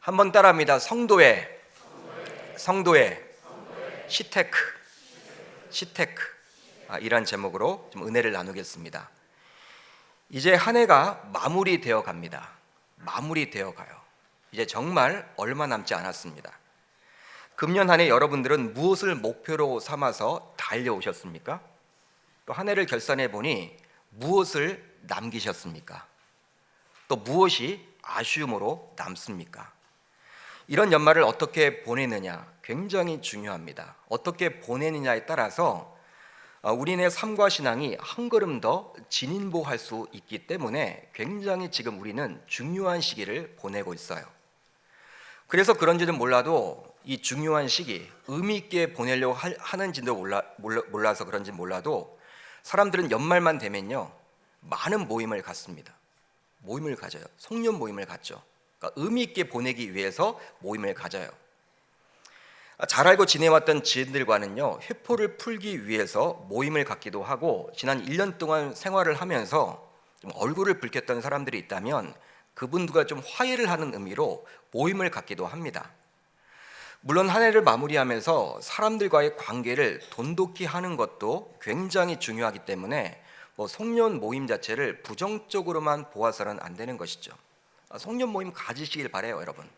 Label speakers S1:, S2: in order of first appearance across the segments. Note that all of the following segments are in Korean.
S1: 한번 따라합니다. 성도의 시테크 이란 제목으로 좀 은혜를 나누겠습니다. 이제 한 해가 마무리되어 갑니다. 마무리되어 가요. 이제 정말 얼마 남지 않았습니다. 금년 한 해 여러분들은 무엇을 목표로 삼아서 달려오셨습니까? 또 한 해를 결산해 보니 무엇을 남기셨습니까? 또 무엇이 아쉬움으로 남습니까? 이런 연말을 어떻게 보내느냐 굉장히 중요합니다. 어떻게 보내느냐에 따라서 우리네 삶과 신앙이 한 걸음 더 진인보할 수 있기 때문에 굉장히 지금 우리는 중요한 시기를 보내고 있어요. 그래서 그런지는 몰라도 이 중요한 시기 의미 있게 보내려고 하는지도 몰라서 그런지 몰라도 사람들은 연말만 되면요 많은 모임을 갖습니다. 모임을 가져요. 송년 모임을 갖죠. 그러니까 의미 있게 보내기 위해서 모임을 가져요. 잘 알고 지내왔던 지인들과는요 회포를 풀기 위해서 모임을 갖기도 하고, 지난 1년 동안 생활을 하면서 좀 얼굴을 붉혔던 사람들이 있다면 그분들과 좀 화해를 하는 의미로 모임을 갖기도 합니다. 물론 한 해를 마무리하면서 사람들과의 관계를 돈독히 하는 것도 굉장히 중요하기 때문에 송년 모임 자체를 부정적으로만 보아서는 안 되는 것이죠. 송년 모임 가지시길 바라요, 여러분.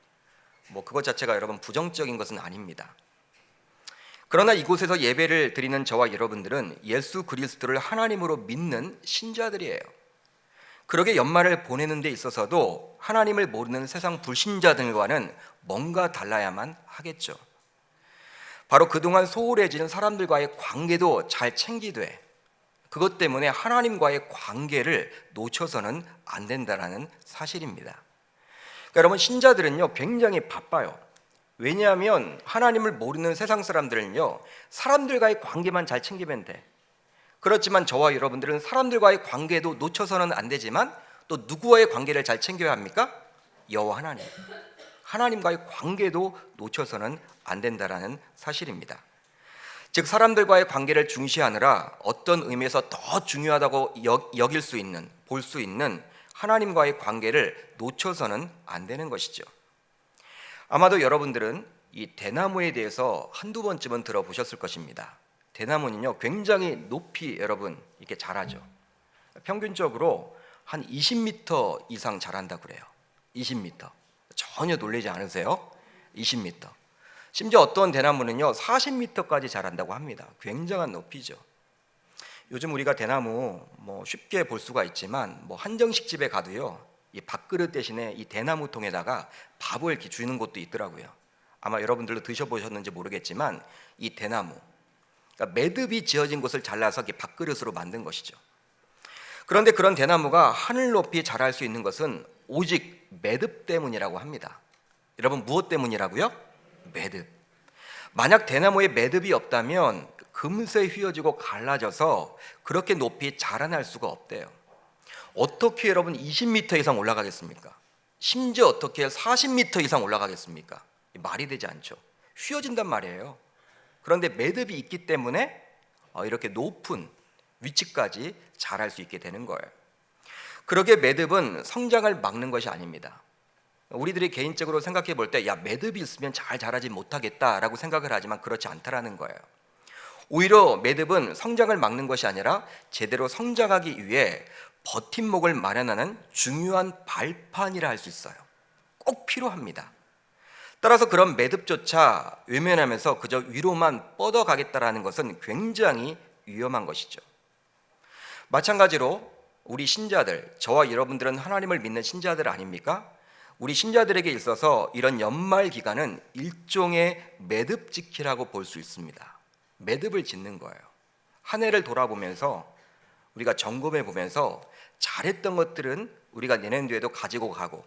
S1: 그것 자체가 여러분 부정적인 것은 아닙니다. 그러나 이곳에서 예배를 드리는 저와 여러분들은 예수 그리스도를 하나님으로 믿는 신자들이에요. 그러게 연말을 보내는 데 있어서도 하나님을 모르는 세상 불신자들과는 뭔가 달라야만 하겠죠. 바로 그동안 소홀해지는 사람들과의 관계도 잘 챙기되, 그것 때문에 하나님과의 관계를 놓쳐서는 안 된다는 사실입니다. 그러니까 여러분, 신자들은요 굉장히 바빠요. 왜냐하면 하나님을 모르는 세상 사람들은요 사람들과의 관계만 잘 챙기면 돼. 그렇지만 저와 여러분들은 사람들과의 관계도 놓쳐서는 안 되지만 또 누구와의 관계를 잘 챙겨야 합니까? 여호와 하나님. 하나님과의 관계도 놓쳐서는 안 된다는 사실입니다. 즉 사람들과의 관계를 중시하느라 어떤 의미에서 더 중요하다고 여길 수 있는, 볼 수 있는 하나님과의 관계를 놓쳐서는 안 되는 것이죠. 아마도 여러분들은 이 대나무에 대해서 한두 번쯤은 들어보셨을 것입니다. 대나무는요 굉장히 높이 여러분 이렇게 자라죠. 평균적으로 한 20m 이상 자란다 그래요. 20m. 전혀 놀라지 않으세요? 20m. 심지어 어떤 대나무는요 40m까지 자란다고 합니다. 굉장한 높이죠. 요즘 우리가 대나무 쉽게 볼 수가 있지만 한정식 집에 가도요 이 밥그릇 대신에 이 대나무 통에다가 밥을 이렇게 주는 곳도 있더라고요. 아마 여러분들도 드셔보셨는지 모르겠지만 이 대나무, 그러니까 매듭이 지어진 곳을 잘라서 이렇게 밥그릇으로 만든 것이죠. 그런데 그런 대나무가 하늘 높이 자랄 수 있는 것은 오직 매듭 때문이라고 합니다. 여러분, 무엇 때문이라고요? 매듭. 만약 대나무에 매듭이 없다면 금세 휘어지고 갈라져서 그렇게 높이 자라날 수가 없대요. 어떻게 여러분 20m 이상 올라가겠습니까? 심지어 어떻게 40m 이상 올라가겠습니까? 말이 되지 않죠. 휘어진단 말이에요. 그런데 매듭이 있기 때문에 이렇게 높은 위치까지 자랄 수 있게 되는 거예요. 그러게 매듭은 성장을 막는 것이 아닙니다. 우리들이 개인적으로 생각해 볼 때 매듭이 있으면 잘 자라지 못하겠다라고 생각을 하지만 그렇지 않다라는 거예요. 오히려 매듭은 성장을 막는 것이 아니라 제대로 성장하기 위해 버팀목을 마련하는 중요한 발판이라 할 수 있어요. 꼭 필요합니다. 따라서 그런 매듭조차 외면하면서 그저 위로만 뻗어가겠다라는 것은 굉장히 위험한 것이죠. 마찬가지로 우리 신자들, 저와 여러분들은 하나님을 믿는 신자들 아닙니까? 우리 신자들에게 있어서 이런 연말 기간은 일종의 매듭 짓기라고 볼 수 있습니다. 매듭을 짓는 거예요. 한 해를 돌아보면서 우리가 점검해 보면서 잘했던 것들은 우리가 내년도에도 가지고 가고,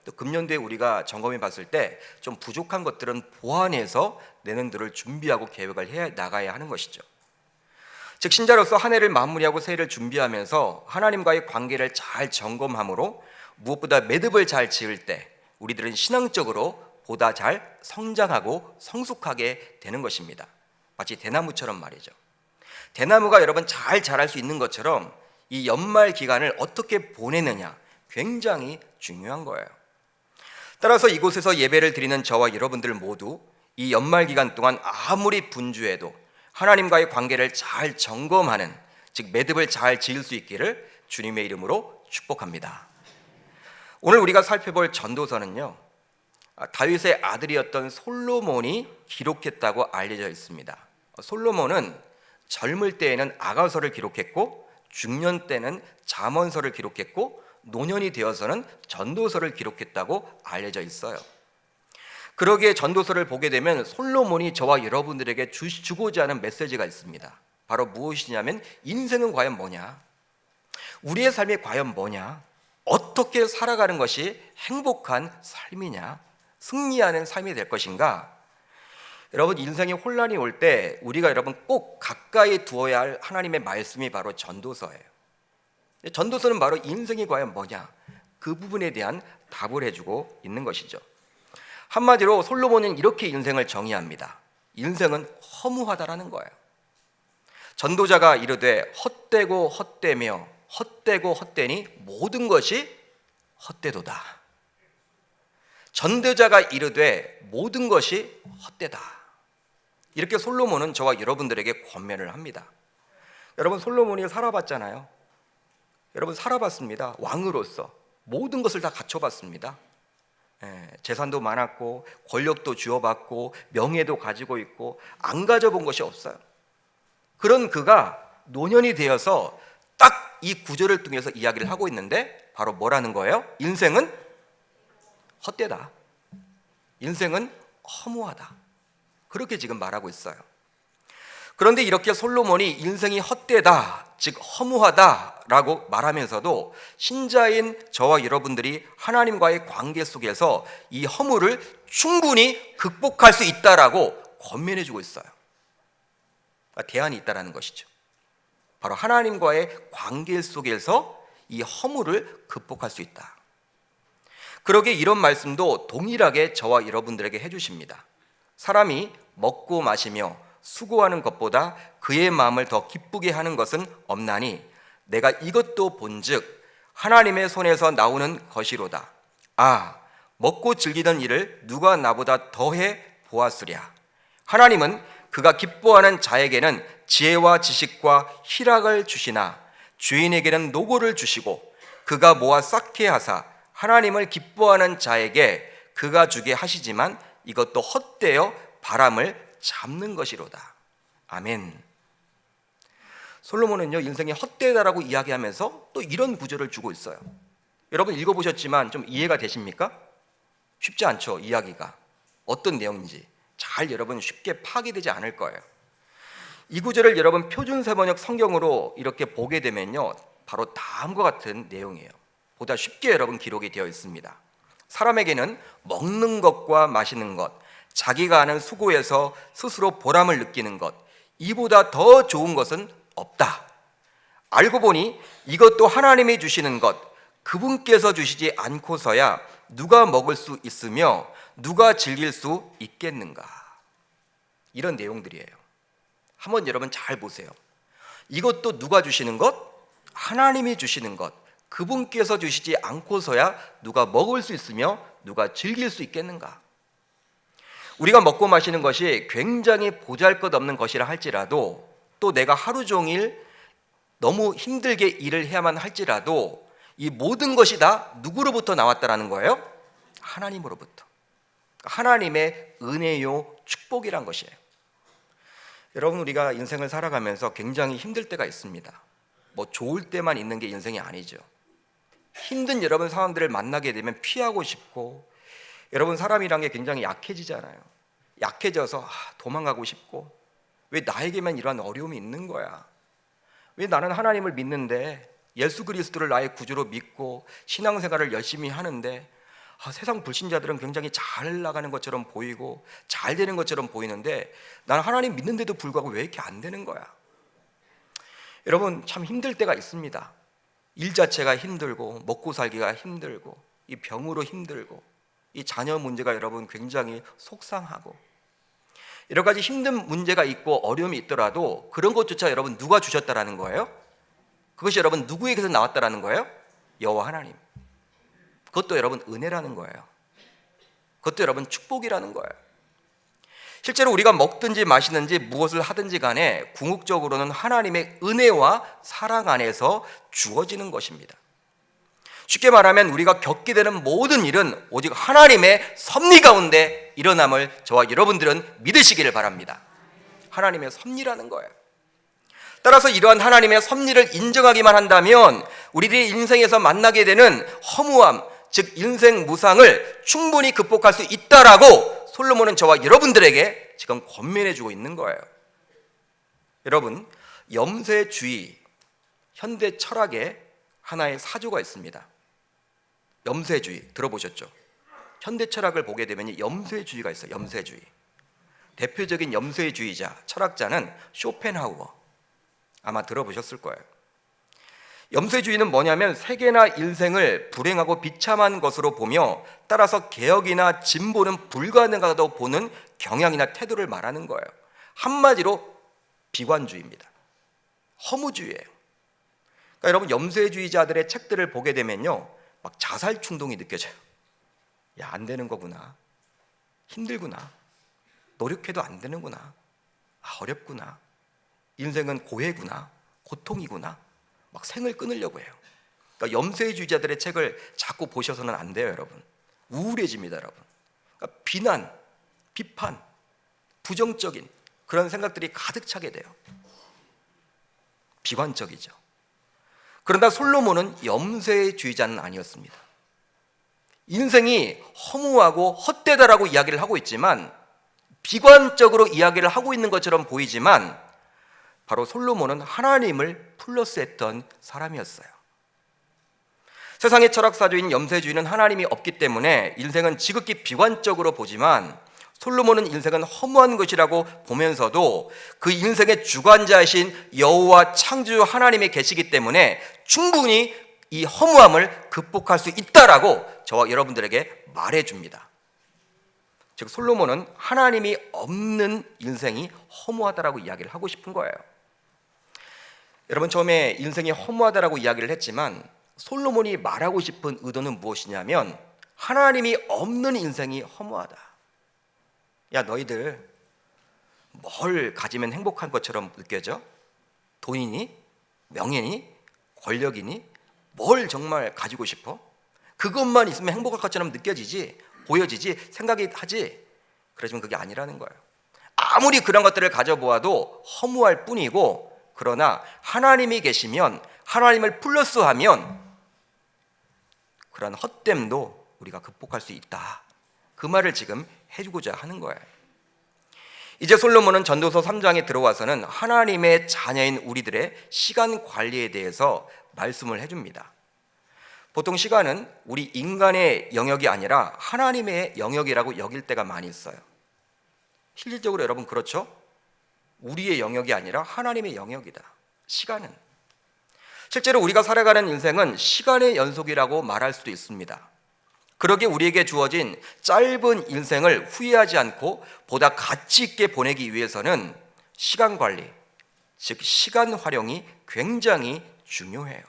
S1: 또 금년도에 우리가 점검해 봤을 때 좀 부족한 것들은 보완해서 내년도를 준비하고 계획을 해 나가야 하는 것이죠. 즉 신자로서 한 해를 마무리하고 새해를 준비하면서 하나님과의 관계를 잘 점검함으로 무엇보다 매듭을 잘 지을 때 우리들은 신앙적으로 보다 잘 성장하고 성숙하게 되는 것입니다. 마치 대나무처럼 말이죠. 대나무가 여러분 잘 자랄 수 있는 것처럼 이 연말 기간을 어떻게 보내느냐 굉장히 중요한 거예요. 따라서 이곳에서 예배를 드리는 저와 여러분들 모두 이 연말 기간 동안 아무리 분주해도 하나님과의 관계를 잘 점검하는, 즉 매듭을 잘 지을 수 있기를 주님의 이름으로 축복합니다. 오늘 우리가 살펴볼 전도서는요, 다윗의 아들이었던 솔로몬이 기록했다고 알려져 있습니다. 솔로몬은 젊을 때에는 아가서를 기록했고, 중년 때는 잠언서를 기록했고, 노년이 되어서는 전도서를 기록했다고 알려져 있어요. 그러기에 전도서를 보게 되면 솔로몬이 저와 여러분들에게 주고자 하는 메시지가 있습니다. 바로 무엇이냐면, 인생은 과연 뭐냐? 우리의 삶이 과연 뭐냐? 어떻게 살아가는 것이 행복한 삶이냐? 승리하는 삶이 될 것인가? 여러분, 인생에 혼란이 올 때 우리가 여러분 꼭 가까이 두어야 할 하나님의 말씀이 바로 전도서예요. 전도서는 바로 인생이 과연 뭐냐? 그 부분에 대한 답을 해주고 있는 것이죠. 한마디로 솔로몬은 이렇게 인생을 정의합니다. 인생은 허무하다라는 거예요. 전도자가 이르되 헛되고 헛되며 헛되고 헛되니 모든 것이 헛되도다. 전도자가 이르되 모든 것이 헛되다. 이렇게 솔로몬은 저와 여러분들에게 권면을 합니다. 여러분, 솔로몬이 살아봤잖아요. 여러분, 살아봤습니다. 왕으로서 모든 것을 다 갖춰봤습니다. 재산도 많았고 권력도 주어받고 명예도 가지고 있고 안 가져본 것이 없어요. 그런 그가 노년이 되어서 딱 이 구절을 통해서 이야기를 하고 있는데, 바로 뭐라는 거예요? 인생은 헛되다. 인생은 허무하다. 그렇게 지금 말하고 있어요. 그런데 이렇게 솔로몬이 인생이 헛되다, 즉 허무하다라고 말하면서도 신자인 저와 여러분들이 하나님과의 관계 속에서 이 허물을 충분히 극복할 수 있다라고 권면해 주고 있어요. 대안이 있다라는 것이죠. 바로 하나님과의 관계 속에서 이 허물을 극복할 수 있다. 그러기에 이런 말씀도 동일하게 저와 여러분들에게 해주십니다. 사람이 먹고 마시며 수고하는 것보다 그의 마음을 더 기쁘게 하는 것은 없나니 내가 이것도 본즉 하나님의 손에서 나오는 것이로다. 아, 먹고 즐기던 일을 누가 나보다 더해 보았으랴. 하나님은 그가 기뻐하는 자에게는 지혜와 지식과 희락을 주시나 주인에게는 노고를 주시고 그가 모아 쌓게 하사 하나님을 기뻐하는 자에게 그가 주게 하시지만 이것도 헛되어 바람을 잡는 것이로다. 아멘. 솔로몬은요, 인생이 헛되다라고 이야기하면서 또 이런 구절을 주고 있어요. 여러분 읽어보셨지만 좀 이해가 되십니까? 쉽지 않죠, 이야기가. 어떤 내용인지 잘 여러분 쉽게 파악되지 않을 거예요. 이 구절을 여러분 표준세번역 성경으로 이렇게 보게 되면요, 바로 다음과 같은 내용이에요. 보다 쉽게 여러분 기록이 되어 있습니다. 사람에게는 먹는 것과 마시는 것, 자기가 하는 수고에서 스스로 보람을 느끼는 것, 이보다 더 좋은 것은 없다. 알고 보니 이것도 하나님이 주시는 것, 그분께서 주시지 않고서야 누가 먹을 수 있으며 누가 즐길 수 있겠는가. 이런 내용들이에요. 한번 여러분 잘 보세요. 이것도 누가 주시는 것? 하나님이 주시는 것, 그분께서 주시지 않고서야 누가 먹을 수 있으며 누가 즐길 수 있겠는가. 우리가 먹고 마시는 것이 굉장히 보잘것없는 것이라 할지라도, 또 내가 하루 종일 너무 힘들게 일을 해야만 할지라도 이 모든 것이 다 누구로부터 나왔다라는 거예요? 하나님으로부터. 하나님의 은혜요 축복이란 것이에요. 여러분, 우리가 인생을 살아가면서 굉장히 힘들 때가 있습니다. 뭐 좋을 때만 있는 게 인생이 아니죠. 힘든 여러분 상황들을 만나게 되면 피하고 싶고, 여러분 사람이란 게 굉장히 약해지잖아요. 약해져서 도망가고 싶고, 왜 나에게만 이러한 어려움이 있는 거야? 왜 나는 하나님을 믿는데, 예수 그리스도를 나의 구주로 믿고 신앙생활을 열심히 하는데 세상 불신자들은 굉장히 잘 나가는 것처럼 보이고 잘 되는 것처럼 보이는데 나는 하나님 믿는데도 불구하고 왜 이렇게 안 되는 거야? 여러분, 참 힘들 때가 있습니다. 일 자체가 힘들고 먹고 살기가 힘들고 이 병으로 힘들고 이 자녀 문제가 여러분 굉장히 속상하고 여러 가지 힘든 문제가 있고 어려움이 있더라도 그런 것조차 여러분 누가 주셨다라는 거예요? 그것이 여러분 누구에게서 나왔다라는 거예요? 여호와 하나님. 그것도 여러분 은혜라는 거예요. 그것도 여러분 축복이라는 거예요. 실제로 우리가 먹든지 마시든지 무엇을 하든지 간에 궁극적으로는 하나님의 은혜와 사랑 안에서 주어지는 것입니다. 쉽게 말하면 우리가 겪게 되는 모든 일은 오직 하나님의 섭리 가운데 일어남을 저와 여러분들은 믿으시기를 바랍니다. 하나님의 섭리라는 거예요. 따라서 이러한 하나님의 섭리를 인정하기만 한다면 우리들의 인생에서 만나게 되는 허무함, 즉 인생 무상을 충분히 극복할 수 있다라고 솔로몬은 저와 여러분들에게 지금 권면해 주고 있는 거예요. 여러분, 염세주의, 현대 철학의 하나의 사조가 있습니다. 염세주의 들어보셨죠? 현대 철학을 보게 되면 염세주의가 있어요. 염세주의. 대표적인 염세주의자, 철학자는 쇼펜하우어. 아마 들어보셨을 거예요. 염세주의는 뭐냐면 세계나 인생을 불행하고 비참한 것으로 보며 따라서 개혁이나 진보는 불가능하다고 보는 경향이나 태도를 말하는 거예요. 한마디로 비관주의입니다. 허무주의예요. 그러니까 여러분, 염세주의자들의 책들을 보게 되면요, 막 자살 충동이 느껴져요. 야, 안 되는 거구나. 힘들구나. 노력해도 안 되는구나. 아, 어렵구나. 인생은 고해구나. 고통이구나. 막 생을 끊으려고 해요. 그러니까 염세주의자들의 책을 자꾸 보셔서는 안 돼요, 여러분. 우울해집니다, 여러분. 그러니까 비난, 비판, 부정적인 그런 생각들이 가득 차게 돼요. 비관적이죠. 그런데 솔로몬은 염세주의자는 아니었습니다. 인생이 허무하고 헛되다라고 이야기를 하고 있지만, 비관적으로 이야기를 하고 있는 것처럼 보이지만 바로 솔로몬은 하나님을 플러스했던 사람이었어요. 세상의 철학사조인 염세주의는 하나님이 없기 때문에 인생은 지극히 비관적으로 보지만, 솔로몬은 인생은 허무한 것이라고 보면서도 그 인생의 주관자이신 여호와 창조 하나님이 계시기 때문에 충분히 이 허무함을 극복할 수 있다라고 저와 여러분들에게 말해줍니다. 즉 솔로몬은 하나님이 없는 인생이 허무하다라고 이야기를 하고 싶은 거예요. 여러분, 처음에 인생이 허무하다라고 이야기를 했지만 솔로몬이 말하고 싶은 의도는 무엇이냐면 하나님이 없는 인생이 허무하다. 야, 너희들 뭘 가지면 행복한 것처럼 느껴져? 돈이니? 명예니? 권력이니? 뭘 정말 가지고 싶어? 그것만 있으면 행복할 것처럼 느껴지지, 보여지지, 생각이 하지. 그러지만 그게 아니라는 거예요. 아무리 그런 것들을 가져보아도 허무할 뿐이고, 그러나 하나님이 계시면, 하나님을 플러스하면 그런 헛됨도 우리가 극복할 수 있다. 그 말을 지금 해주고자 하는 거예요. 이제 솔로몬은 전도서 3장에 들어와서는 하나님의 자녀인 우리들의 시간 관리에 대해서 말씀을 해줍니다. 보통 시간은 우리 인간의 영역이 아니라 하나님의 영역이라고 여길 때가 많이 있어요. 실질적으로 여러분 그렇죠? 우리의 영역이 아니라 하나님의 영역이다. 시간은. 실제로 우리가 살아가는 인생은 시간의 연속이라고 말할 수도 있습니다. 그러기에 우리에게 주어진 짧은 인생을 후회하지 않고 보다 가치 있게 보내기 위해서는 시간 관리, 즉 시간 활용이 굉장히 중요해요.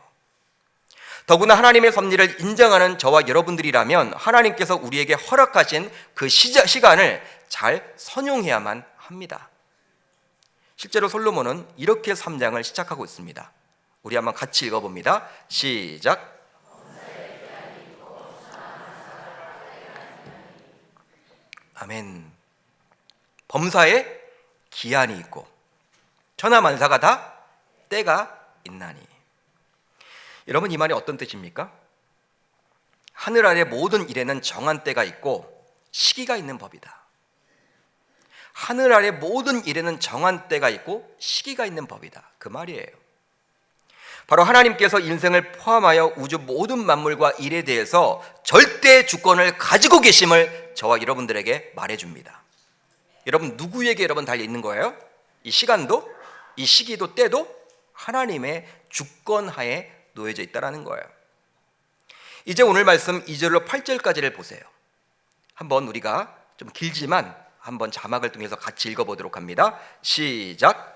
S1: 더구나 하나님의 섭리를 인정하는 저와 여러분들이라면 하나님께서 우리에게 허락하신 그 시간을 잘 선용해야만 합니다. 실제로 솔로몬은 이렇게 3장을 시작하고 있습니다. 우리 한번 같이 읽어봅니다. 시작. 아멘. 범사에 기한이 있고 천하만사가 다 때가 있나니. 여러분, 이 말이 어떤 뜻입니까? 하늘 아래 모든 일에는 정한 때가 있고 시기가 있는 법이다. 하늘 아래 모든 일에는 정한 때가 있고 시기가 있는 법이다. 그 말이에요. 바로 하나님께서 인생을 포함하여 우주 모든 만물과 일에 대해서 절대 주권을 가지고 계심을 저와 여러분들에게 말해줍니다. 여러분, 누구에게 여러분 달려 있는 거예요? 이 시간도, 이 시기도, 때도 하나님의 주권하에 놓여져 있다는 거예요. 이제 오늘 말씀 2절로 8절까지를 보세요. 한번 우리가 좀 길지만 한번 자막을 통해서 같이 읽어보도록 합니다. 시작.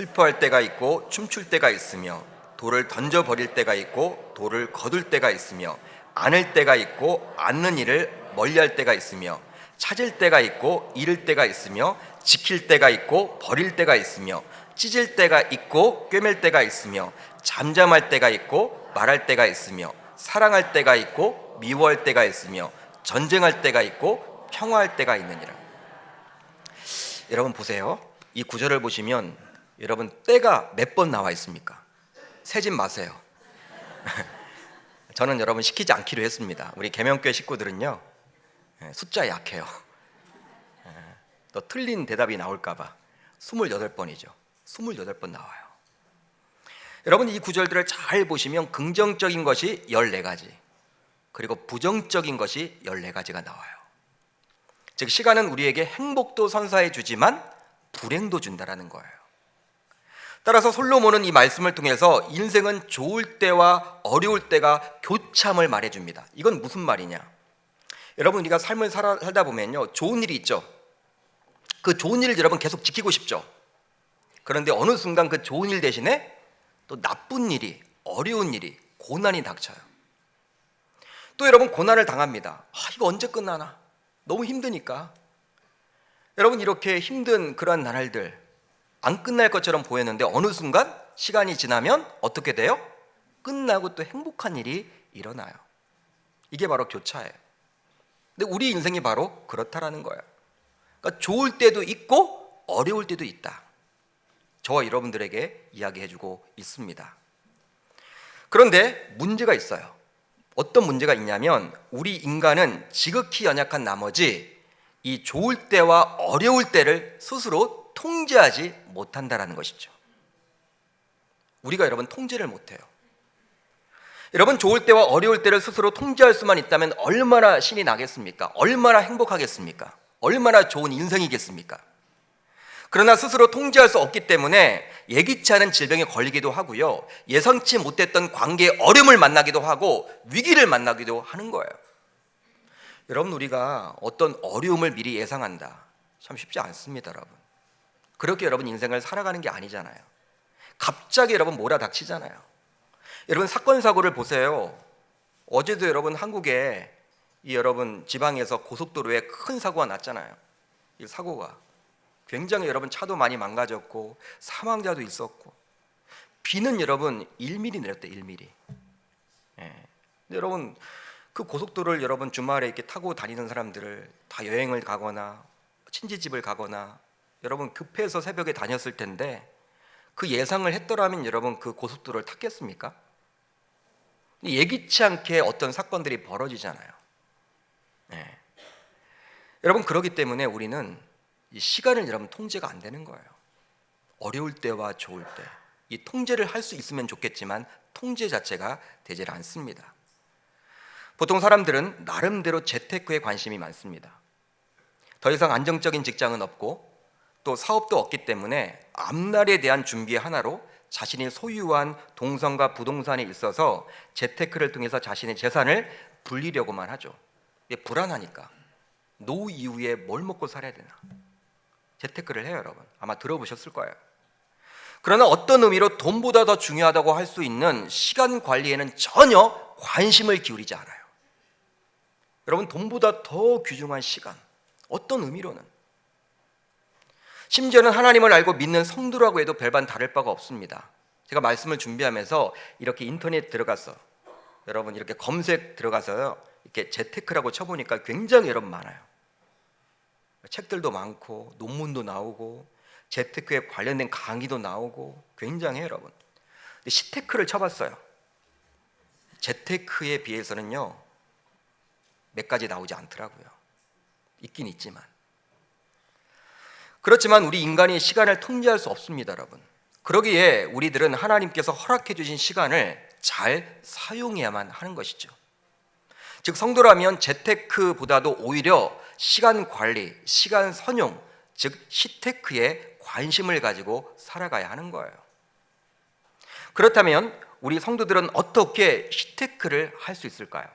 S1: 슬퍼할 때가 있고 춤출 때가 있으며 돌을 던져버릴 때가 있고 돌을 거둘 때가 있으며 안을 때가 있고 않는 일을 멀리할 때가 있으며 찾을 때가 있고 잃을 때가 있으며 지킬 때가 있고 버릴 때가 있으며 찢을 때가 있고 꿰맬 때가 있으며 잠잠할 때가 있고 말할 때가 있으며 사랑할 때가 있고 미워할 때가 있으며 전쟁할 때가 있고 평화할 때가 있느니라. 여러분 보세요. 이 구절을 보시면 여러분 때가 몇 번 나와 있습니까? 세진 마세요. 저는 여러분 시키지 않기로 했습니다. 우리 계명교회 식구들은요 숫자 약해요. 또 틀린 대답이 나올까 봐 28번이죠. 28번 나와요. 여러분 이 구절들을 잘 보시면 긍정적인 것이 14가지, 그리고 부정적인 것이 14가지가 나와요. 즉 시간은 우리에게 행복도 선사해 주지만 불행도 준다라는 거예요. 따라서 솔로몬은 이 말씀을 통해서 인생은 좋을 때와 어려울 때가 교참을 말해줍니다. 이건 무슨 말이냐? 여러분 우리가 삶을 살다 보면요 좋은 일이 있죠. 그 좋은 일을 여러분 계속 지키고 싶죠. 그런데 어느 순간 그 좋은 일 대신에 또 나쁜 일이, 어려운 일이, 고난이 닥쳐요. 또 여러분 고난을 당합니다. 이거 언제 끝나나? 너무 힘드니까. 여러분 이렇게 힘든 그러한 나날들 안 끝날 것처럼 보였는데 어느 순간 시간이 지나면 어떻게 돼요? 끝나고 또 행복한 일이 일어나요. 이게 바로 교차예요. 근데 우리 인생이 바로 그렇다라는 거예요. 그러니까 좋을 때도 있고 어려울 때도 있다. 저와 여러분들에게 이야기해주고 있습니다. 그런데 문제가 있어요. 어떤 문제가 있냐면 우리 인간은 지극히 연약한 나머지 이 좋을 때와 어려울 때를 스스로 통제하지 못한다라는 것이죠. 우리가 여러분 통제를 못해요. 여러분 좋을 때와 어려울 때를 스스로 통제할 수만 있다면 얼마나 신이 나겠습니까? 얼마나 행복하겠습니까? 얼마나 좋은 인생이겠습니까? 그러나 스스로 통제할 수 없기 때문에 예기치 않은 질병에 걸리기도 하고요, 예상치 못했던 관계의 어려움을 만나기도 하고 위기를 만나기도 하는 거예요. 여러분 우리가 어떤 어려움을 미리 예상한다, 참 쉽지 않습니다. 여러분 그렇게 여러분 인생을 살아가는 게 아니잖아요. 갑자기 여러분 몰아닥치잖아요. 여러분 사건 사고를 보세요. 어제도 여러분 한국에 이 여러분 지방에서 고속도로에 큰 사고가 났잖아요. 이 사고가 굉장히 여러분 차도 많이 망가졌고 사망자도 있었고, 비는 여러분 1mm 내렸대. 1mm. 예. 여러분 그 고속도로를 여러분 주말에 이렇게 타고 다니는 사람들을 다 여행을 가거나 친지집을 가거나 여러분 급해서 새벽에 다녔을 텐데 그 예상을 했더라면 여러분 그 고속도로를 탔겠습니까? 예기치 않게 어떤 사건들이 벌어지잖아요. 네. 여러분 그렇기 때문에 우리는 이 시간을 여러분 통제가 안 되는 거예요. 어려울 때와 좋을 때 이 통제를 할 수 있으면 좋겠지만 통제 자체가 되질 않습니다. 보통 사람들은 나름대로 재테크에 관심이 많습니다. 더 이상 안정적인 직장은 없고 또 사업도 없기 때문에 앞날에 대한 준비 하나로 자신이 소유한 동산과 부동산에 있어서 재테크를 통해서 자신의 재산을 불리려고만 하죠. 불안하니까 노후 이후에 뭘 먹고 살아야 되나 재테크를 해요. 여러분 아마 들어보셨을 거예요. 그러나 어떤 의미로 돈보다 더 중요하다고 할 수 있는 시간 관리에는 전혀 관심을 기울이지 않아요. 여러분 돈보다 더 귀중한 시간, 어떤 의미로는 심지어는 하나님을 알고 믿는 성도라고 해도 별반 다를 바가 없습니다. 제가 말씀을 준비하면서 이렇게 인터넷 들어가서 여러분 이렇게 검색 들어가서요 이렇게 재테크라고 쳐보니까 굉장히 여러분 많아요. 책들도 많고 논문도 나오고 재테크에 관련된 강의도 나오고 굉장해요. 여러분 근데 시테크를 쳐봤어요. 재테크에 비해서는요 몇 가지 나오지 않더라고요. 있긴 있지만. 그렇지만 우리 인간이 시간을 통제할 수 없습니다. 여러분 그러기에 우리들은 하나님께서 허락해 주신 시간을 잘 사용해야만 하는 것이죠. 즉 성도라면 재테크보다도 오히려 시간 관리, 시간 선용, 즉 시테크에 관심을 가지고 살아가야 하는 거예요. 그렇다면 우리 성도들은 어떻게 시테크를 할 수 있을까요?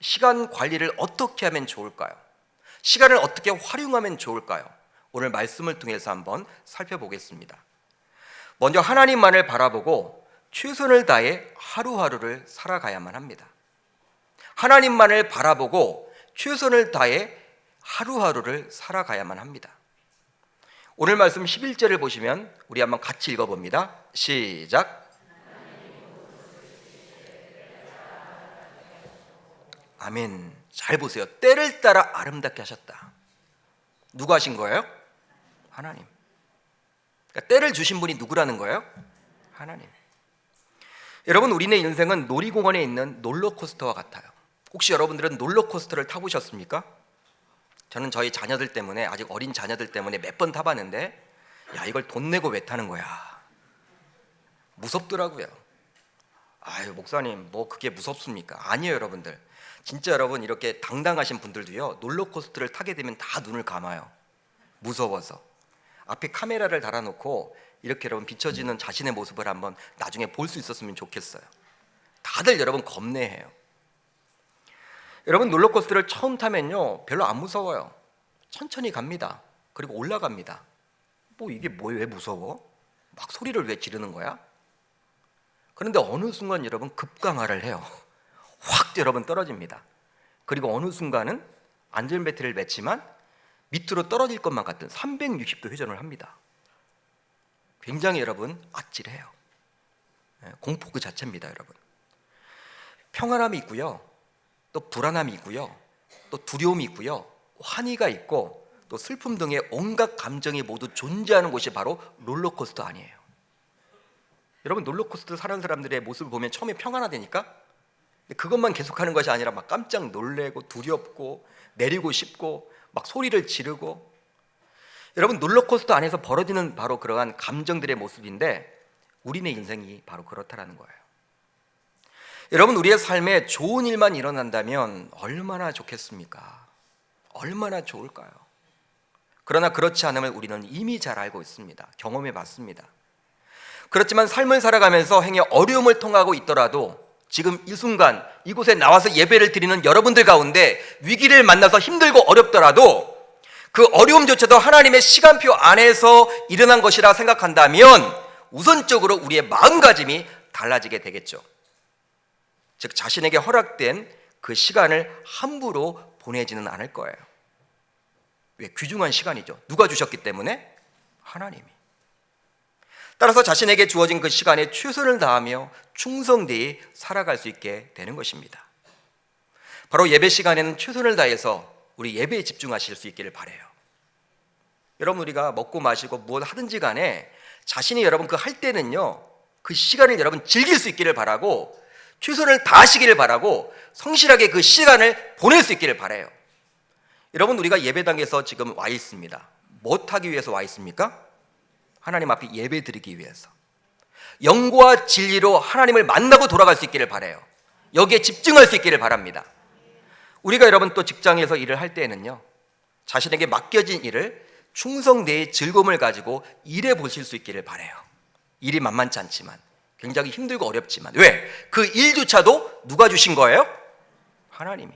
S1: 시간 관리를 어떻게 하면 좋을까요? 시간을 어떻게 활용하면 좋을까요? 오늘 말씀을 통해서 한번 살펴보겠습니다. 먼저 하나님만을 바라보고 최선을 다해 하루하루를 살아가야만 합니다. 하나님만을 바라보고 최선을 다해 하루하루를 살아가야만 합니다. 오늘 말씀 11절을 보시면 우리 한번 같이 읽어봅니다. 시작. 아멘. 잘 보세요. 때를 따라 아름답게 하셨다. 누가 하신 거예요? 하나님. 그러니까 때를 주신 분이 누구라는 거예요? 하나님. 여러분, 우리네 인생은 놀이공원에 있는 롤러코스터와 같아요. 혹시 여러분들은 롤러코스터를 타보셨습니까? 저는 저희 자녀들 때문에, 아직 어린 자녀들 때문에 몇 번 타봤는데, 야, 이걸 돈 내고 왜 타는 거야? 무섭더라고요. 아유, 목사님, 뭐 그게 무섭습니까? 아니에요, 여러분들. 진짜 여러분, 이렇게 당당하신 분들도요, 롤러코스터를 타게 되면 다 눈을 감아요. 무서워서. 앞에 카메라를 달아놓고 이렇게 여러분 비춰지는 자신의 모습을 한번 나중에 볼 수 있었으면 좋겠어요. 다들 여러분 겁내해요. 여러분, 롤러코스터를 처음 타면요, 별로 안 무서워요. 천천히 갑니다. 그리고 올라갑니다. 뭐 이게 왜 무서워? 막 소리를 왜 지르는 거야? 그런데 어느 순간 여러분 급강하를 해요. 확 여러분 떨어집니다. 그리고 어느 순간은 안전벨트를 맸지만 밑으로 떨어질 것만 같은 360도 회전을 합니다. 굉장히 여러분 아찔해요. 공포 그 자체입니다, 여러분. 평안함이 있고요, 또 불안함이 있고요, 또 두려움이 있고요, 환희가 있고 또 슬픔 등의 온갖 감정이 모두 존재하는 곳이 바로 롤러코스터 아니에요. 여러분, 롤러코스터 사는 사람들의 모습을 보면 처음에 평안하다니까? 그것만 계속하는 것이 아니라 막 깜짝 놀래고 두렵고 내리고 싶고 막 소리를 지르고. 여러분, 롤러코스터 안에서 벌어지는 바로 그러한 감정들의 모습인데 우리네 인생이 바로 그렇다라는 거예요. 여러분, 우리의 삶에 좋은 일만 일어난다면 얼마나 좋겠습니까? 얼마나 좋을까요? 그러나 그렇지 않음을 우리는 이미 잘 알고 있습니다. 경험해 봤습니다. 그렇지만 삶을 살아가면서 행여 어려움을 통하고 있더라도 지금 이 순간 이곳에 나와서 예배를 드리는 여러분들 가운데 위기를 만나서 힘들고 어렵더라도 그 어려움조차도 하나님의 시간표 안에서 일어난 것이라 생각한다면 우선적으로 우리의 마음가짐이 달라지게 되겠죠. 즉, 자신에게 허락된 그 시간을 함부로 보내지는 않을 거예요. 왜? 귀중한 시간이죠. 누가 주셨기 때문에? 하나님이. 따라서 자신에게 주어진 그 시간에 최선을 다하며 충성되이 살아갈 수 있게 되는 것입니다. 바로 예배 시간에는 최선을 다해서 우리 예배에 집중하실 수 있기를 바라요. 여러분, 우리가 먹고 마시고 무엇 하든지 간에 자신이 여러분 그 할 때는요, 그 시간을 여러분 즐길 수 있기를 바라고 최선을 다하시기를 바라고 성실하게 그 시간을 보낼 수 있기를 바라요. 여러분, 우리가 예배당에서 지금 와 있습니다. 뭐 하기 위해서 와 있습니까? 하나님 앞에 예배 드리기 위해서, 영과 진리로 하나님을 만나고 돌아갈 수 있기를 바라요. 여기에 집중할 수 있기를 바랍니다. 우리가 여러분 또 직장에서 일을 할 때에는요, 자신에게 맡겨진 일을 충성되이 즐거움을 가지고 일해 보실 수 있기를 바라요. 일이 만만치 않지만, 굉장히 힘들고 어렵지만, 왜? 그 일조차도 누가 주신 거예요? 하나님이.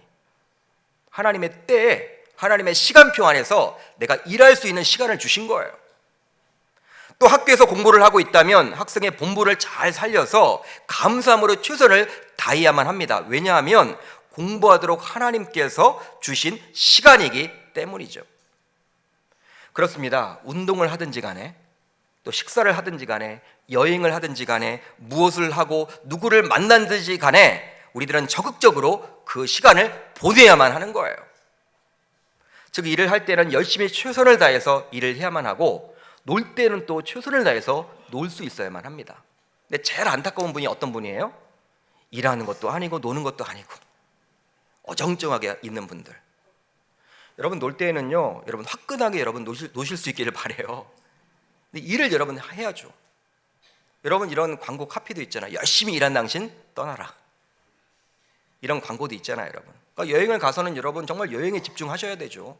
S1: 하나님의 때에, 하나님의 시간표 안에서 내가 일할 수 있는 시간을 주신 거예요. 또 학교에서 공부를 하고 있다면 학생의 본분을 잘 살려서 감사함으로 최선을 다해야만 합니다. 왜냐하면 공부하도록 하나님께서 주신 시간이기 때문이죠. 그렇습니다. 운동을 하든지 간에, 또 식사를 하든지 간에, 여행을 하든지 간에, 무엇을 하고 누구를 만나든지 간에 우리들은 적극적으로 그 시간을 보내야만 하는 거예요. 즉, 일을 할 때는 열심히 최선을 다해서 일을 해야만 하고, 놀 때는 또 최선을 다해서 놀 수 있어야만 합니다. 근데 제일 안타까운 분이 어떤 분이에요? 일하는 것도 아니고 노는 것도 아니고 어정쩡하게 있는 분들. 여러분, 놀 때에는요, 여러분 화끈하게 여러분 노실 수 있기를 바래요. 근데 일을 여러분 해야죠. 여러분, 이런 광고 카피도 있잖아요. 열심히 일한 당신 떠나라. 이런 광고도 있잖아요, 여러분. 그러니까 여행을 가서는 여러분 정말 여행에 집중하셔야 되죠.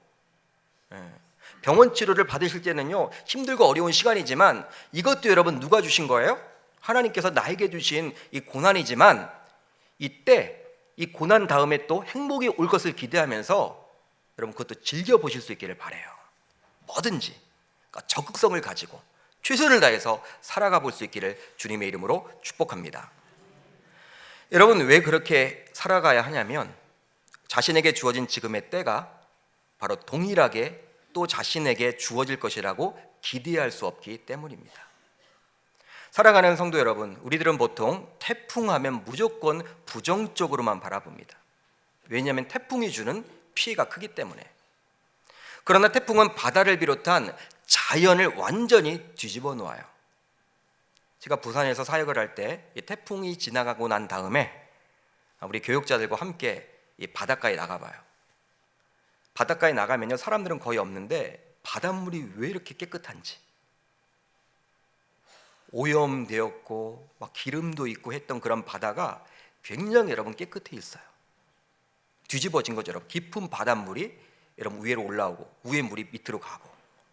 S1: 병원 치료를 받으실 때는요, 힘들고 어려운 시간이지만 이것도 여러분 누가 주신 거예요? 하나님께서 나에게 주신 이 고난이지만 이때 이 고난 다음에 또 행복이 올 것을 기대하면서 여러분 그것도 즐겨보실 수 있기를 바라요. 뭐든지, 그러니까 적극성을 가지고 최선을 다해서 살아가 볼 수 있기를 주님의 이름으로 축복합니다. 여러분, 왜 그렇게 살아가야 하냐면 자신에게 주어진 지금의 때가 바로 동일하게 또 자신에게 주어질 것이라고 기대할 수 없기 때문입니다. 살아가는 성도 여러분, 우리들은 보통 태풍하면 무조건 부정적으로만 바라봅니다. 왜냐하면 태풍이 주는 피해가 크기 때문에. 그러나 태풍은 바다를 비롯한 자연을 완전히 뒤집어 놓아요. 제가 부산에서 사역을 할 때 태풍이 지나가고 난 다음에 우리 교육자들과 함께 이 바닷가에 나가봐요. 바닷가에 나가면요, 사람들은 거의 없는데 바닷물이 왜 이렇게 깨끗한지, 오염되었고 막 기름도 있고 했던 그런 바다가 굉장히 여러분 깨끗해 있어요. 뒤집어진 거죠. 여러분, 깊은 바닷물이 여러분 위로 올라오고 위에 물이 밑으로 가고,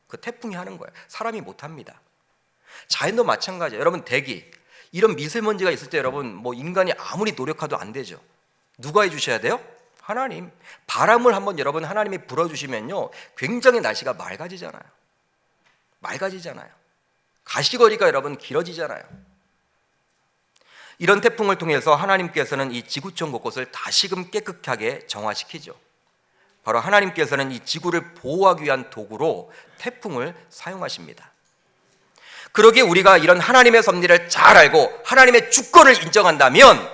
S1: 그 태풍이 하는 거예요. 사람이 못합니다. 자연도 마찬가지예요. 여러분, 대기, 이런 미세먼지가 있을 때 여러분 뭐 인간이 아무리 노력해도 안 되죠. 누가 해주셔야 돼요? 하나님. 바람을 한번 여러분 하나님이 불어주시면요, 굉장히 날씨가 맑아지잖아요. 가시거리가 여러분 길어지잖아요. 이런 태풍을 통해서 하나님께서는 이 지구촌 곳곳을 다시금 깨끗하게 정화시키죠. 바로 하나님께서는 이 지구를 보호하기 위한 도구로 태풍을 사용하십니다. 그러기에 우리가 이런 하나님의 섭리를 잘 알고 하나님의 주권을 인정한다면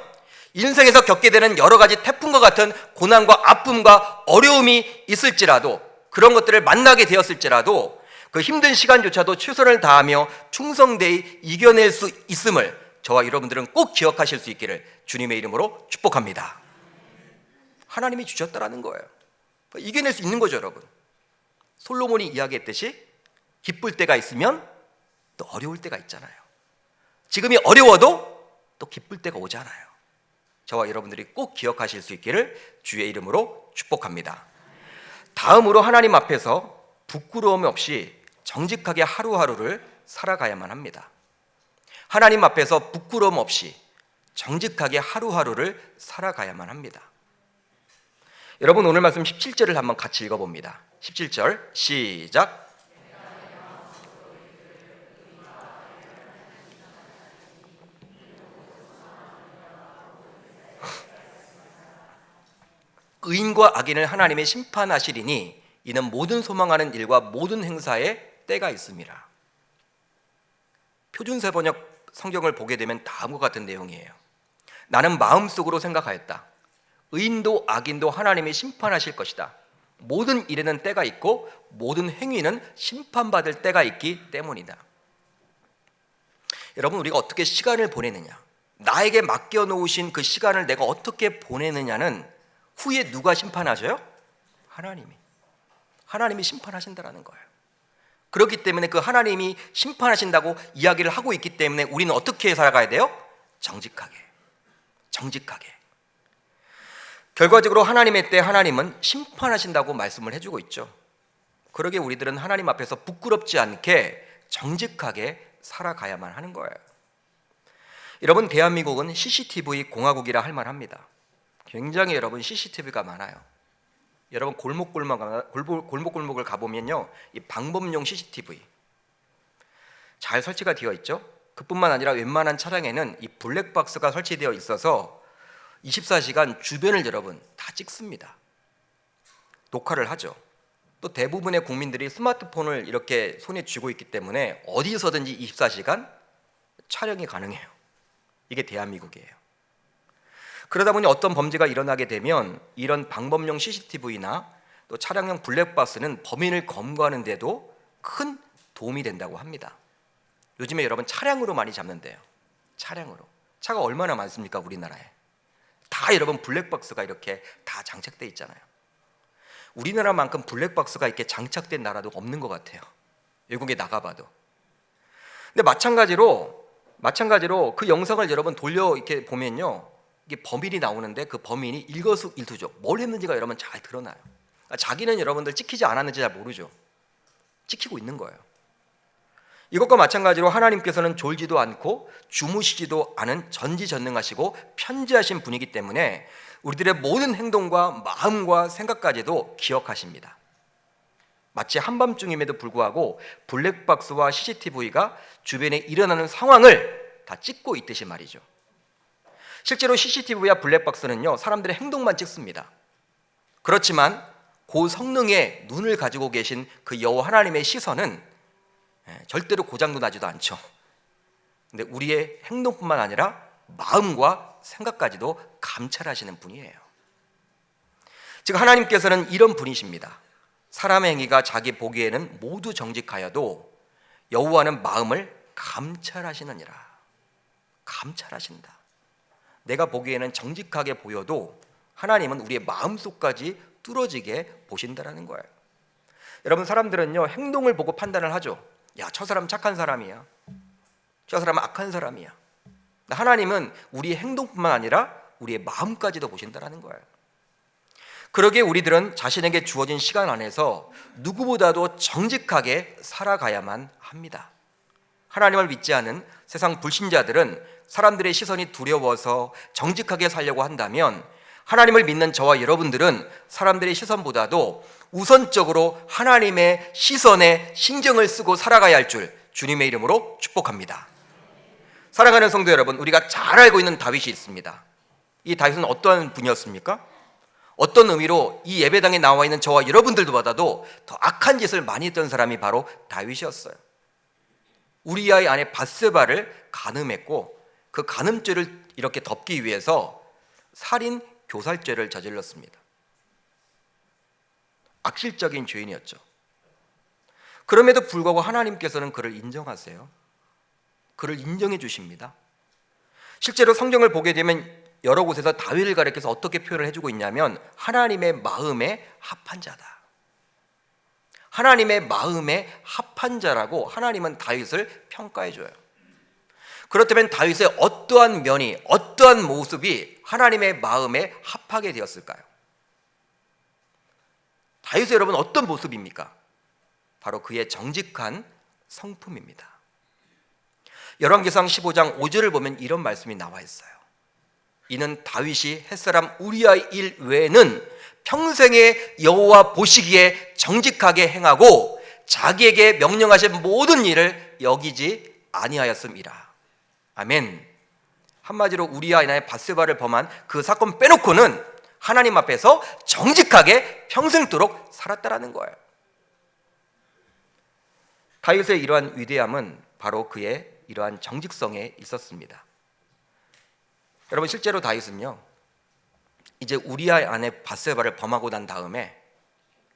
S1: 인생에서 겪게 되는 여러 가지 태풍과 같은 고난과 아픔과 어려움이 있을지라도, 그런 것들을 만나게 되었을지라도 그 힘든 시간조차도 최선을 다하며 충성되이 이겨낼 수 있음을 저와 여러분들은 꼭 기억하실 수 있기를 주님의 이름으로 축복합니다. 하나님이 주셨다라는 거예요. 이겨낼 수 있는 거죠, 여러분. 솔로몬이 이야기했듯이 기쁠 때가 있으면 또 어려울 때가 있잖아요. 지금이 어려워도 또 기쁠 때가 오잖아요. 저와 여러분들이 꼭 기억하실 수 있기를 주의 이름으로 축복합니다. 다음으로 하나님 앞에서 부끄러움 없이 정직하게 하루하루를 살아가야만 합니다. 하나님 앞에서 부끄러움 없이 정직하게 하루하루를 살아가야만 합니다. 여러분, 오늘 말씀 17절을 한번 같이 읽어봅니다. 17절 시작. 의인과 악인을 하나님이 심판하시리니 이는 모든 소망하는 일과 모든 행사에 때가 있습니다. 표준세 번역 성경을 보게 되면 다음과 같은 내용이에요. 나는 마음속으로 생각하였다. 의인도 악인도 하나님이 심판하실 것이다. 모든 일에는 때가 있고 모든 행위는 심판받을 때가 있기 때문이다. 여러분, 우리가 어떻게 시간을 보내느냐, 나에게 맡겨놓으신 그 시간을 내가 어떻게 보내느냐는 후에 누가 심판하셔요? 하나님이 심판하신다라는 거예요. 그렇기 때문에 그 하나님이 심판하신다고 이야기를 하고 있기 때문에 우리는 어떻게 살아가야 돼요? 정직하게. 결과적으로 하나님의 때 하나님은 심판하신다고 말씀을 해주고 있죠. 그러기에 우리들은 하나님 앞에서 부끄럽지 않게 정직하게 살아가야만 하는 거예요. 여러분, 대한민국은 CCTV 공화국이라 할 만합니다. 굉장히 여러분 CCTV가 많아요. 여러분 골목골목을 가보면요, 이 방범용 CCTV 잘 설치가 되어 있죠. 그뿐만 아니라 웬만한 차량에는 이 블랙박스가 설치되어 있어서 24시간 주변을 여러분 다 찍습니다. 녹화를 하죠. 또 대부분의 국민들이 스마트폰을 이렇게 손에 쥐고 있기 때문에 어디서든지 24시간 촬영이 가능해요. 이게 대한민국이에요. 그러다 보니 어떤 범죄가 일어나게 되면 이런 방범용 CCTV나 또 차량용 블랙박스는 범인을 검거하는 데도 큰 도움이 된다고 합니다. 요즘에 여러분 차량으로 많이 잡는데요. 차량으로. 차가 얼마나 많습니까, 우리나라에. 다 여러분 블랙박스가 이렇게 다 장착돼 있잖아요. 우리나라만큼 블랙박스가 이렇게 장착된 나라도 없는 것 같아요. 외국에 나가봐도. 근데 마찬가지로 그 영상을 여러분 돌려 이렇게 보면요, 이게 범인이 나오는데 그 범인이 일거수일투족 뭘 했는지가 여러분 잘 드러나요. 자기는 여러분들 찍히지 않았는지 잘 모르죠. 찍히고 있는 거예요. 이것과 마찬가지로 하나님께서는 졸지도 않고 주무시지도 않은 전지전능하시고 편지하신 분이기 때문에 우리들의 모든 행동과 마음과 생각까지도 기억하십니다. 마치 한밤중임에도 불구하고 블랙박스와 CCTV가 주변에 일어나는 상황을 다 찍고 있듯이 말이죠. 실제로 CCTV와 블랙박스는요, 사람들의 행동만 찍습니다. 그렇지만 그 성능의 눈을 가지고 계신 그 여호와 하나님의 시선은 절대로 고장도 나지도 않죠. 근데 우리의 행동뿐만 아니라 마음과 생각까지도 감찰하시는 분이에요. 즉 하나님께서는 이런 분이십니다. 사람의 행위가 자기 보기에는 모두 정직하여도 여호와는 마음을 감찰하시느니라. 감찰하신다. 내가 보기에는 정직하게 보여도 하나님은 우리의 마음속까지 뚫어지게 보신다라는 거예요. 여러분, 사람들은요, 행동을 보고 판단을 하죠. 야, 저 사람 착한 사람이야, 저 사람은 악한 사람이야. 하나님은 우리의 행동뿐만 아니라 우리의 마음까지도 보신다라는 거예요. 그러기에 우리들은 자신에게 주어진 시간 안에서 누구보다도 정직하게 살아가야만 합니다. 하나님을 믿지 않은 세상 불신자들은 사람들의 시선이 두려워서 정직하게 살려고 한다면, 하나님을 믿는 저와 여러분들은 사람들의 시선보다도 우선적으로 하나님의 시선에 신경을 쓰고 살아가야 할 줄 주님의 이름으로 축복합니다. 사랑하는 성도 여러분, 우리가 잘 알고 있는 다윗이 있습니다. 이 다윗은 어떠한 분이었습니까? 어떤 의미로 이 예배당에 나와 있는 저와 여러분들보다도 더 악한 짓을 많이 했던 사람이 바로 다윗이었어요. 우리아의 아내 밧세바를 간음했고, 그 간음죄를 이렇게 덮기 위해서 살인 교살죄를 저질렀습니다. 악질적인 죄인이었죠. 그럼에도 불구하고 하나님께서는 그를 인정하세요. 그를 인정해 주십니다. 실제로 성경을 보게 되면 여러 곳에서 다윗을 가리켜서 어떻게 표현을 해주고 있냐면, 하나님의 마음에 합한 자다. 하나님의 마음에 합한 자라고 하나님은 다윗을 평가해줘요. 그렇다면 다윗의 어떠한 면이, 어떠한 모습이 하나님의 마음에 합하게 되었을까요? 다윗의 여러분 어떤 모습입니까? 바로 그의 정직한 성품입니다. 열왕기상 15장 5절을 보면 이런 말씀이 나와 있어요. 이는 다윗이 햇사람 우리아의 일 외에는 평생에 여호와 보시기에 정직하게 행하고 자기에게 명령하신 모든 일을 여기지 아니하였음이라. 아멘. 한마디로 우리아 나의 밧세바를 범한 그 사건 빼놓고는 하나님 앞에서 정직하게 평생도록 살았다라는 거예요. 다윗의 이러한 위대함은 바로 그의 이러한 정직성에 있었습니다. 여러분, 실제로 다윗은요, 이제 우리아의 아내 밧세바를 범하고 난 다음에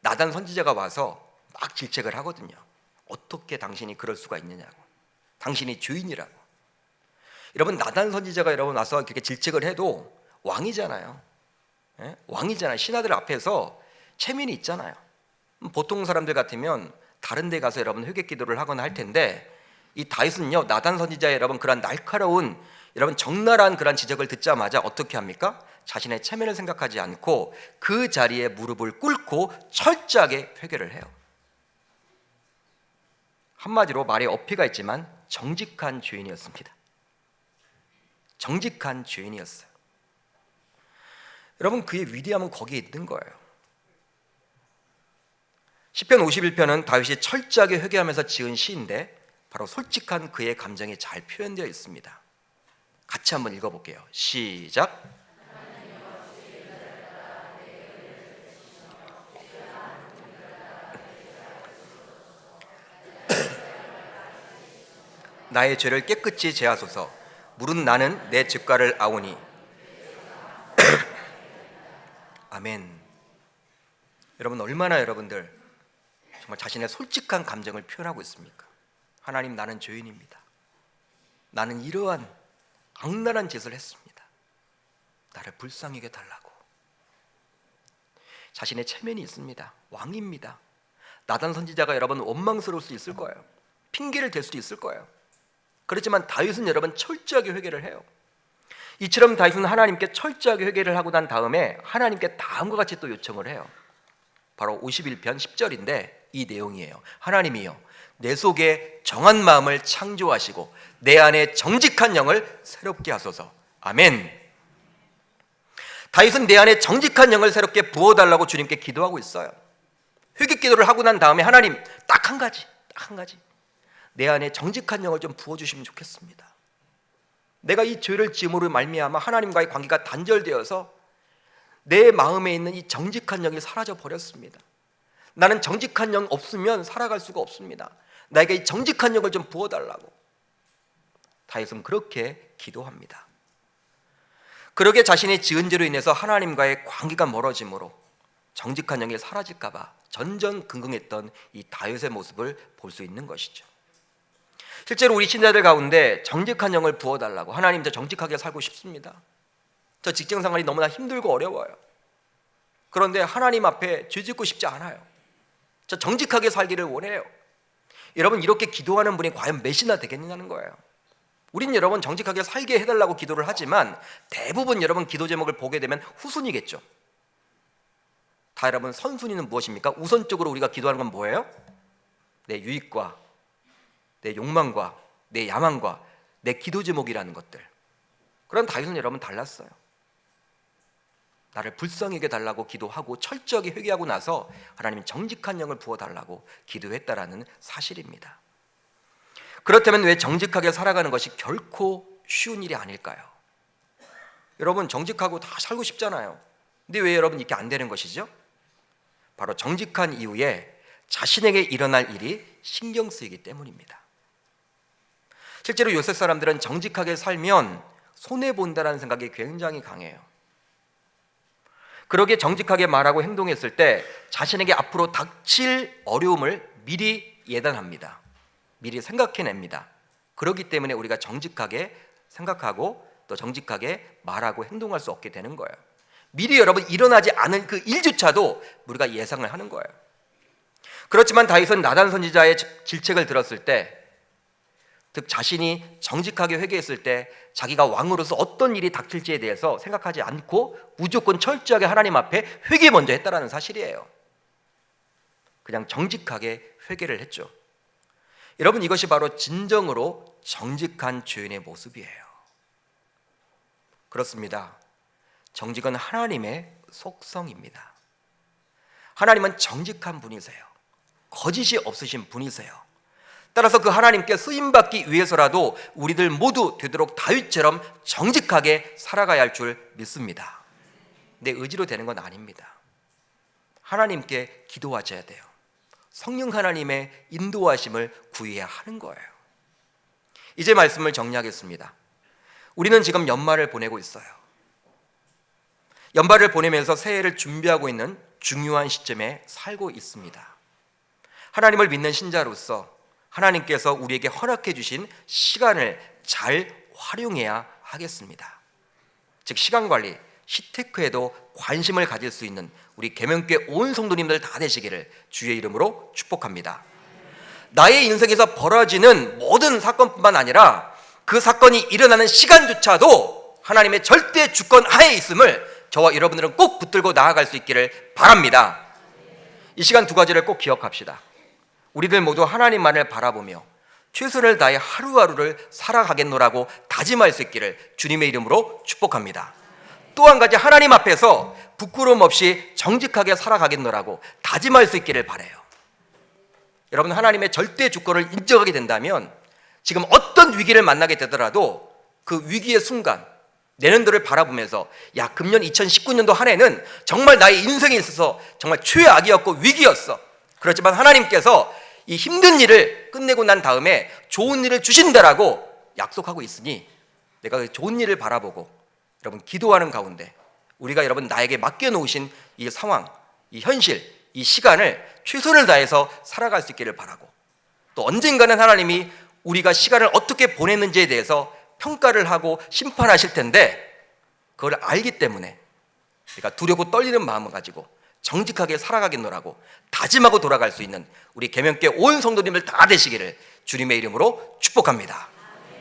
S1: 나단 선지자가 와서 막 질책을 하거든요. 어떻게 당신이 그럴 수가 있느냐고, 당신이 죄인이라고. 여러분, 나단 선지자가 여러분 와서 그렇게 질책을 해도 왕이잖아요. 왕이잖아요. 신하들 앞에서 체면이 있잖아요. 보통 사람들 같으면 다른 데 가서 여러분 회개 기도를 하거나 할 텐데, 이 다윗은요, 나단 선지자의 여러분 그런 날카로운 여러분 적나라한 그런 지적을 듣자마자 어떻게 합니까? 자신의 체면을 생각하지 않고 그 자리에 무릎을 꿇고 철저하게 회개를 해요. 한마디로 말에 어폐가 있지만 정직한 죄인이었습니다. 정직한 죄인이었어요. 여러분, 그의 위대함은 거기에 있는 거예요. 시편 51편은 다윗이 철저하게 회개하면서 지은 시인데, 바로 솔직한 그의 감정이 잘 표현되어 있습니다. 같이 한번 읽어볼게요. 시작. 나의 죄를 깨끗이 제하소서. 물은 나는 내 죄가를 아오니. 아멘. 여러분, 얼마나 여러분들 정말 자신의 솔직한 감정을 표현하고 있습니까? 하나님, 나는 죄인입니다. 나는 이러한 악랄한 짓을 했습니다. 나를 불쌍히 달라고. 자신의 체면이 있습니다. 왕입니다. 나단 선지자가 여러분 원망스러울 수 있을 거예요. 핑계를 댈 수도 있을 거예요. 그렇지만 다윗은 여러분 철저하게 회개를 해요. 이처럼 다윗은 하나님께 철저하게 회개를 하고 난 다음에 하나님께 다음과 같이 또 요청을 해요. 바로 51편 10절인데 이 내용이에요. 하나님이여, 내 속에 정한 마음을 창조하시고 내 안에 정직한 영을 새롭게 하소서. 아멘. 다윗은 내 안에 정직한 영을 새롭게 부어달라고 주님께 기도하고 있어요. 회개 기도를 하고 난 다음에 하나님 딱 한 가지 내 안에 정직한 영을 좀 부어주시면 좋겠습니다. 내가 이 죄를 지음으로 말미암아 하나님과의 관계가 단절되어서 내 마음에 있는 이 정직한 영이 사라져 버렸습니다. 나는 정직한 영 없으면 살아갈 수가 없습니다. 나에게 이 정직한 영을 좀 부어달라고 다윗은 그렇게 기도합니다. 그러게 자신이 지은 죄로 인해서 하나님과의 관계가 멀어짐으로 정직한 영이 사라질까 봐 전전긍긍했던 이 다윗의 모습을 볼 수 있는 것이죠. 실제로 우리 신자들 가운데 정직한 영을 부어달라고, 하나님 저 정직하게 살고 싶습니다, 저 직장생활이 너무나 힘들고 어려워요, 그런데 하나님 앞에 죄짓고 싶지 않아요, 저 정직하게 살기를 원해요. 여러분, 이렇게 기도하는 분이 과연 몇이나 되겠느냐는 거예요. 우린 여러분 정직하게 살게 해달라고 기도를 하지만 대부분 여러분 기도 제목을 보게 되면 후순위겠죠. 다 여러분, 선순위는 무엇입니까? 우선적으로 우리가 기도하는 건 뭐예요? 내 유익과 내 욕망과 내 야망과 내 기도 제목이라는 것들. 그런 다윗은 여러분 달랐어요. 나를 불쌍하게 달라고 기도하고 철저하게 회개하고 나서 하나님 정직한 영을 부어달라고 기도했다라는 사실입니다. 그렇다면 왜 정직하게 살아가는 것이 결코 쉬운 일이 아닐까요? 여러분 정직하고 다 살고 싶잖아요. 근데 왜 여러분 이렇게 안 되는 것이죠? 바로 정직한 이후에 자신에게 일어날 일이 신경 쓰이기 때문입니다. 실제로 요새 사람들은 정직하게 살면 손해본다는 생각이 굉장히 강해요. 그러기에 정직하게 말하고 행동했을 때 자신에게 앞으로 닥칠 어려움을 미리 예단합니다. 미리 생각해냅니다. 그렇기 때문에 우리가 정직하게 생각하고 또 정직하게 말하고 행동할 수 없게 되는 거예요. 미리 여러분 일어나지 않은 그 일조차도 우리가 예상을 하는 거예요. 그렇지만 다윗은 나단 선지자의 질책을 들었을 때, 즉 자신이 정직하게 회개했을 때 자기가 왕으로서 어떤 일이 닥칠지에 대해서 생각하지 않고 무조건 철저하게 하나님 앞에 회개 먼저 했다라는 사실이에요. 그냥 정직하게 회개를 했죠. 여러분, 이것이 바로 진정으로 정직한 죄인의 모습이에요. 그렇습니다. 정직은 하나님의 속성입니다. 하나님은 정직한 분이세요. 거짓이 없으신 분이세요. 따라서 그 하나님께 쓰임받기 위해서라도 우리들 모두 되도록 다윗처럼 정직하게 살아가야 할 줄 믿습니다. 내 의지로 되는 건 아닙니다. 하나님께 기도하셔야 돼요. 성령 하나님의 인도하심을 구해야 하는 거예요. 이제 말씀을 정리하겠습니다. 우리는 지금 연말을 보내고 있어요. 연말을 보내면서 새해를 준비하고 있는 중요한 시점에 살고 있습니다. 하나님을 믿는 신자로서 하나님께서 우리에게 허락해 주신 시간을 잘 활용해야 하겠습니다. 즉 시간관리, 시테크에도 관심을 가질 수 있는 우리 계명교회 온 성도님들 다 되시기를 주의 이름으로 축복합니다. 나의 인생에서 벌어지는 모든 사건뿐만 아니라 그 사건이 일어나는 시간조차도 하나님의 절대 주권 하에 있음을 저와 여러분들은 꼭 붙들고 나아갈 수 있기를 바랍니다. 이 시간 두 가지를 꼭 기억합시다. 우리들 모두 하나님만을 바라보며 최선을 다해 하루하루를 살아가겠노라고 다짐할 수 있기를 주님의 이름으로 축복합니다. 또 한 가지, 하나님 앞에서 부끄러움 없이 정직하게 살아가겠노라고 다짐할 수 있기를 바라요. 여러분, 하나님의 절대 주권을 인정하게 된다면 지금 어떤 위기를 만나게 되더라도 그 위기의 순간 내년도를 바라보면서, 야, 금년 2019년도 한 해는 정말 나의 인생에 있어서 정말 최악이었고 위기였어. 그렇지만 하나님께서 이 힘든 일을 끝내고 난 다음에 좋은 일을 주신다라고 약속하고 있으니 내가 그 좋은 일을 바라보고 여러분 기도하는 가운데 우리가 여러분 나에게 맡겨놓으신 이 상황, 이 현실, 이 시간을 최선을 다해서 살아갈 수 있기를 바라고, 또 언젠가는 하나님이 우리가 시간을 어떻게 보냈는지에 대해서 평가를 하고 심판하실 텐데 그걸 알기 때문에 우리가 두렵고 떨리는 마음을 가지고 정직하게 살아가겠노라고 다짐하고 돌아갈 수 있는 우리 계명교회 온 성도님들 다 되시기를 주님의 이름으로 축복합니다.